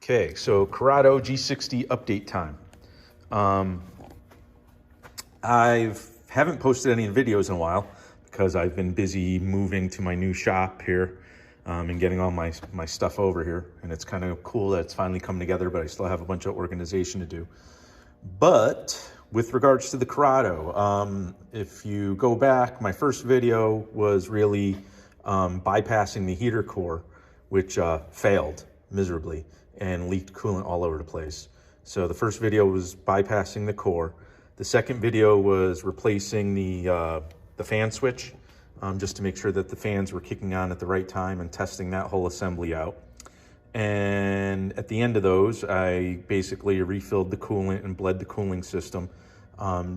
Okay, so Corrado G60 update time. I haven't posted any videos in a while because I've been busy moving to my new shop here and getting all my stuff over here. And it's kind of cool that it's finally come together, but I still have a bunch of organization to do. But with regards to the Corrado, if you go back, my first video was really bypassing the heater core, which failed miserably and leaked coolant all over the place. So the first video was bypassing the core. The second video was replacing the fan switch, just to make sure that the fans were kicking on at the right time and testing that whole assembly out. And at the end of those, I basically refilled the coolant and bled the cooling system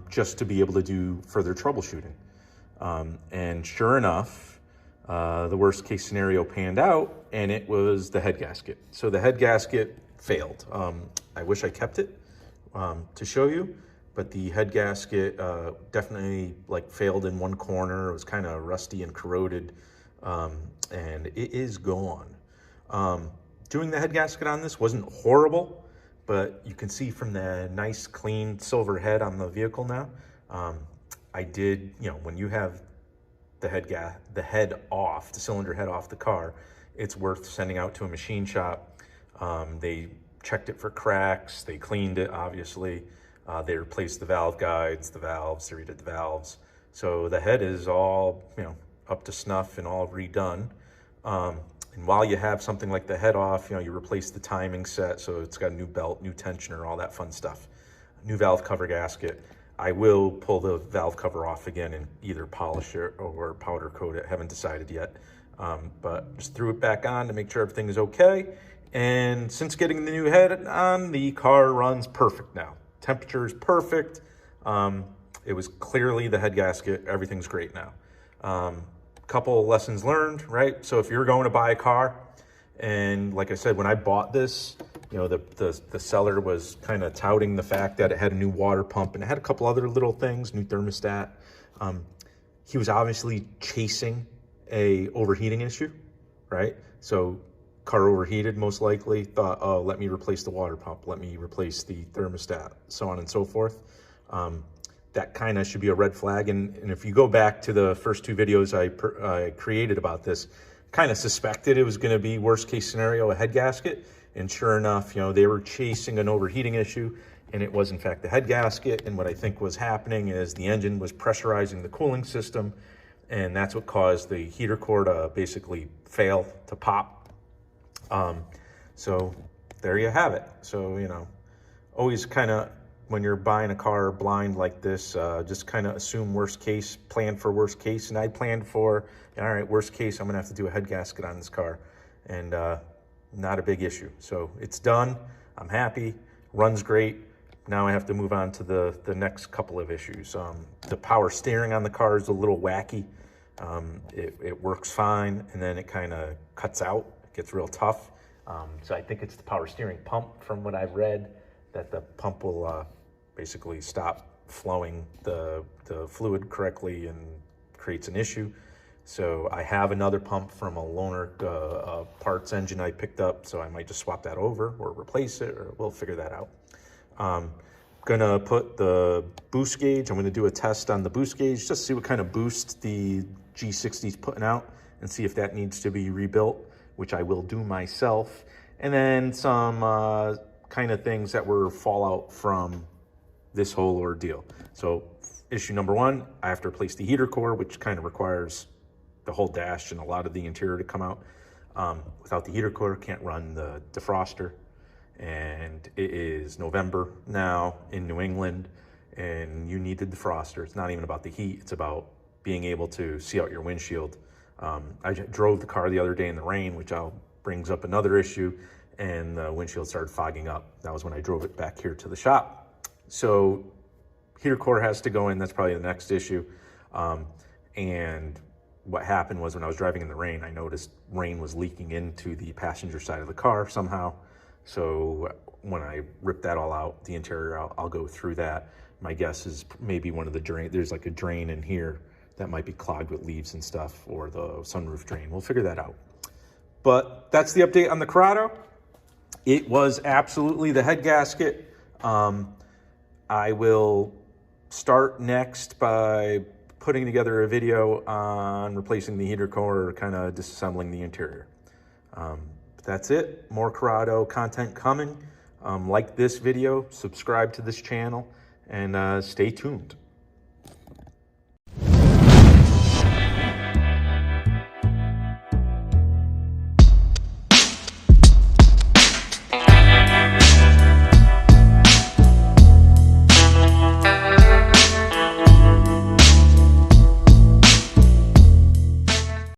just to be able to do further troubleshooting. And sure enough, the worst case scenario panned out, and it was the head gasket. So the head gasket failed. I wish I kept it to show you, but the head gasket definitely failed in one corner. It was kind of rusty and corroded, and it is gone. Doing the head gasket on this wasn't horrible, but you can see from the nice clean silver head on the vehicle now, I did, when you have the the cylinder head off the car, it's worth sending out to a machine shop. They checked it for cracks, they cleaned it, obviously. They replaced the valve guides, the valves, they redid the valves. So the head is all, up to snuff and all redone. And while you have something like the head off, you replace the timing set, so it's got a new belt, new tensioner, all that fun stuff. New valve cover gasket. I will pull the valve cover off again and either polish it or powder coat it. Haven't decided yet, but just threw it back on to make sure everything is okay. And since getting the new head on, the car runs perfect now. Temperature is perfect. It was clearly the head gasket. Everything's great now. Couple of lessons learned, right? So if you're going to buy a car, and like I said, when I bought this, the seller was kind of touting the fact that it had a new water pump and it had a couple other little things, new thermostat. He was obviously chasing a overheating issue, right? So car overheated, most likely, thought, oh, let me replace the water pump, let me replace the thermostat, so on and so forth. That kind of should be a red flag. And if you go back to the first two videos I created about this, kind of suspected it was going to be worst case scenario, a head gasket. And sure enough, they were chasing an overheating issue, and it was in fact the head gasket. And what I think was happening is the engine was pressurizing the cooling system, and that's what caused the heater core to basically fail, to pop. So there you have it. So, always kind of, when you're buying a car blind like this, just kind of assume worst case, plan for worst case. And I planned for, all right, worst case, I'm gonna have to do a head gasket on this car, and not a big issue. So it's done, I'm happy, runs great. Now I have to move on to the next couple of issues. The power steering on the car is a little wacky. It works fine, and then it kind of cuts out, it gets real tough. So I think it's the power steering pump, from what I've read, that the pump will basically stop flowing the fluid correctly and creates an issue. So I have another pump from a loaner parts engine I picked up, so I might just swap that over or replace it, or we'll figure that out. Gonna put the boost gauge, I'm gonna do a test on the boost gauge, just to see what kind of boost the G60 is putting out and see if that needs to be rebuilt, which I will do myself. And then some kind of things that were fallout from this whole ordeal. So issue number one, I have to replace the heater core, which kind of requires the whole dash and a lot of the interior to come out. Without the heater core, can't run the defroster. And it is November now in New England, and you need the defroster. It's not even about the heat, it's about being able to see out your windshield. I drove the car the other day in the rain, which brings up another issue, and the windshield started fogging up. That was when I drove it back here to the shop. So heater core has to go in, that's probably the next issue. And what happened was, when I was driving in the rain, I noticed rain was leaking into the passenger side of the car somehow. So when I rip that all out, the interior out, I'll go through that. My guess is maybe one of the drain, there's like a drain in here that might be clogged with leaves and stuff, or the sunroof drain. We'll figure that out. But that's the update on the Corrado. it was absolutely the head gasket. I will start next by putting together a video on replacing the heater core, or kind of disassembling the interior. That's it. More Corrado content coming. Like this video, subscribe to this channel, and stay tuned.